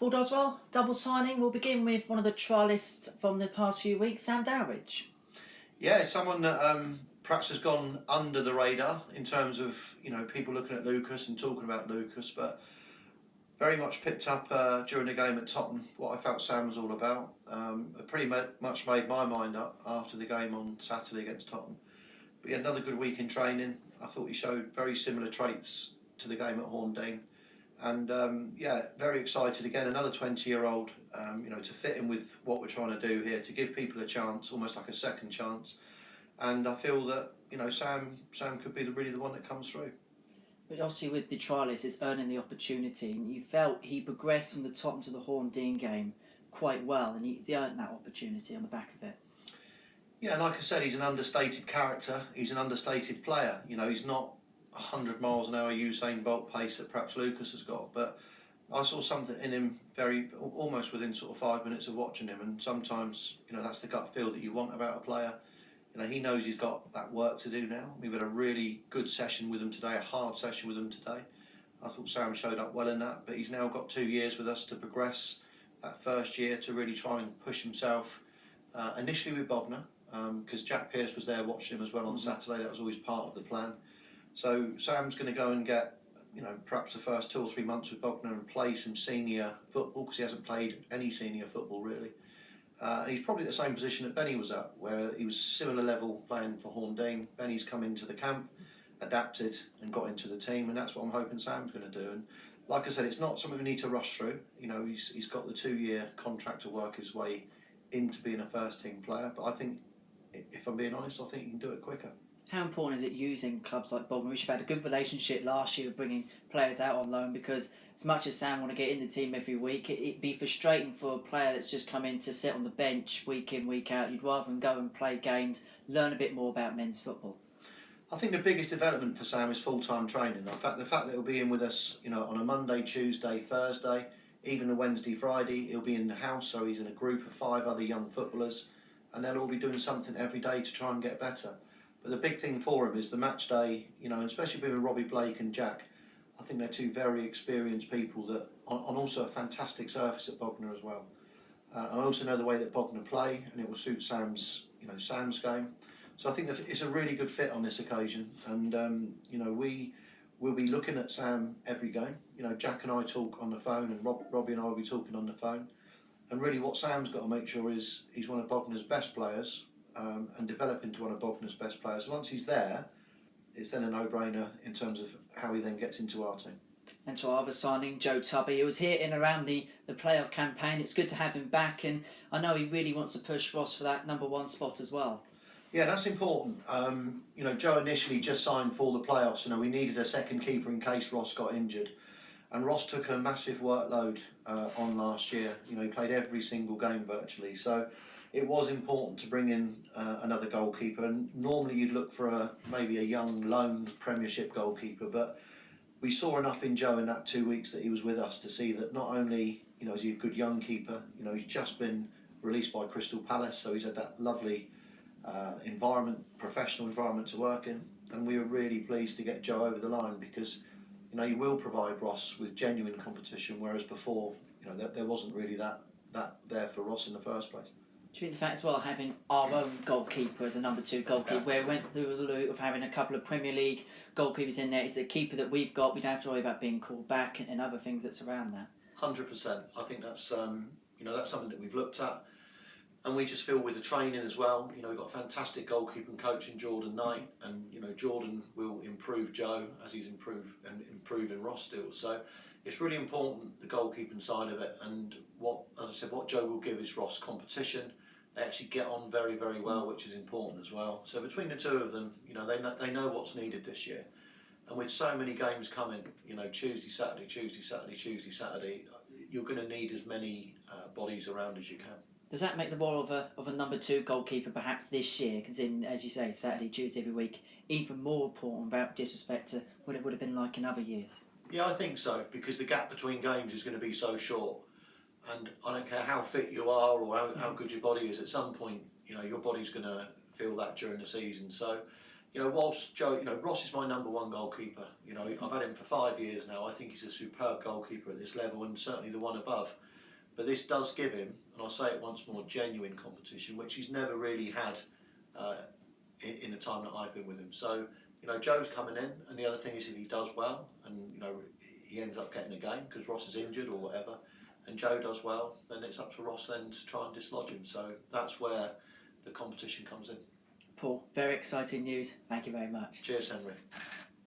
Paul Doswell, double signing. We'll begin with one of the trialists from the past few weeks, Sam Dowridge. Yeah, someone that perhaps has gone under the radar in terms of people looking at Lucas and talking about Lucas, but very much picked up during the game at Tottenham what I felt Sam was all about. I pretty much made my mind up after the game on Saturday against Tottenham. But yeah, another good week in training. I thought he showed very similar traits to the game at Horndean. And very excited again. Another 20-year-old, to fit in with what we're trying to do here, to give people a chance, almost like a second chance. And I feel that Sam could be really the one that comes through. But obviously, with the trialists, it's earning the opportunity, and you felt he progressed from the Tottenham to the Horndean game quite well, and he earned that opportunity on the back of it. Yeah, like I said, he's an understated character. He's an understated player. He's not 100 miles an hour Usain Bolt pace that perhaps Lucas has got, but I saw something in him almost within sort of 5 minutes of watching him, and sometimes that's the gut feel that you want about a player. He knows he's got that work to do now. We've had a really good session with him today, a hard session with him today. I thought Sam showed up well in that, but he's now got 2 years with us to progress. That first year to really try and push himself, initially with Bogner, because Jack Pearce was there watching him as well on Saturday. That was always part of the plan. So Sam's going to go and get, perhaps the first 2 or 3 months with Bogner and play some senior football, because he hasn't played any senior football really. And he's probably at the same position that Benny was at, where he was similar level playing for Horndean. Benny's come into the camp, adapted and got into the team, and that's what I'm hoping Sam's going to do. And like I said, it's not something we need to rush through. He's got the 2-year contract to work his way into being a first team player, but I think, if I'm being honest, I think he can do it quicker. How important is it using clubs like Bogner, which have had a good relationship last year, bringing players out on loan? Because as much as Sam want to get in the team every week, it'd be frustrating for a player that's just come in to sit on the bench week in, week out. You'd rather them go and play games, learn a bit more about men's football. I think the biggest development for Sam is full-time training. The fact that he'll be in with us, on a Monday, Tuesday, Thursday, even a Wednesday, Friday, he'll be in the house, so he's in a group of 5 other young footballers, and they'll all be doing something every day to try and get better. But the big thing for him is the match day, and especially with Robbie Blake and Jack. I think they're 2 very experienced people that on also a fantastic surface at Bogner as well. And I also know the way that Bogner play, and it will suit Sam's game. So I think it's a really good fit on this occasion, and we will be looking at Sam every game. Jack and I talk on the phone, and Robbie and I will be talking on the phone. And really, what Sam's got to make sure is he's one of Bogner's best players, and develop into one of Bogner's best players. Once he's there, it's then a no-brainer in terms of how he then gets into our team. And to our other signing, Joe Tupper. He was here in around the playoff campaign. It's good to have him back, and I know he really wants to push Ross for that number 1 spot as well. Yeah, that's important. Joe initially just signed for the playoffs. We needed a second keeper in case Ross got injured. And Ross took a massive workload on last year. He played every single game virtually. So it was important to bring in another goalkeeper. And normally you'd look for maybe a young lone Premiership goalkeeper. But we saw enough in Joe in that 2 weeks that he was with us to see that not only is he a good young keeper, he's just been released by Crystal Palace. So he's had that lovely professional environment to work in. And we were really pleased to get Joe over the line, because he will provide Ross with genuine competition, whereas before, there wasn't really that there for Ross in the first place. Do you think the fact as well, having our own goalkeeper as a number 2 goalkeeper, where we went through the route of having a couple of Premier League goalkeepers in there, it's a keeper that we've got, we don't have to worry about being called back and other things that surround that? 100%. I think that's that's something that we've looked at. And we just feel with the training as well, we've got a fantastic goalkeeping coach in Jordan Knight, and Jordan will improve Joe as he's improving Ross still. So it's really important, the goalkeeping side of it, and what Joe will give is Ross competition. They actually get on very, very well, which is important as well. So between the 2 of them, they know what's needed this year. And with so many games coming, Tuesday, Saturday, Tuesday, Saturday, Tuesday, Saturday, you're going to need as many bodies around as you can. Does that make the role of a number 2 goalkeeper perhaps this year, because as you say, Saturday, Tuesday every week, even more important without disrespect to what it would have been like in other years? Yeah, I think so, because the gap between games is going to be so short. And I don't care how fit you are or how good your body is, at some point, your body's going to feel that during the season. So, whilst Joe, Ross is my number 1 goalkeeper. I've had him for 5 years now. I think he's a superb goalkeeper at this level, and certainly the one above. But this does give him, and I'll say it once more, genuine competition, which he's never really had in the time that I've been with him. So, you know, Joe's coming in, and the other thing is if he does well, and, you know, he ends up getting a game because Ross is injured or whatever, and Joe does well, then it's up to Ross then to try and dislodge him. So that's where the competition comes in. Paul, very exciting news. Thank you very much. Cheers, Henry.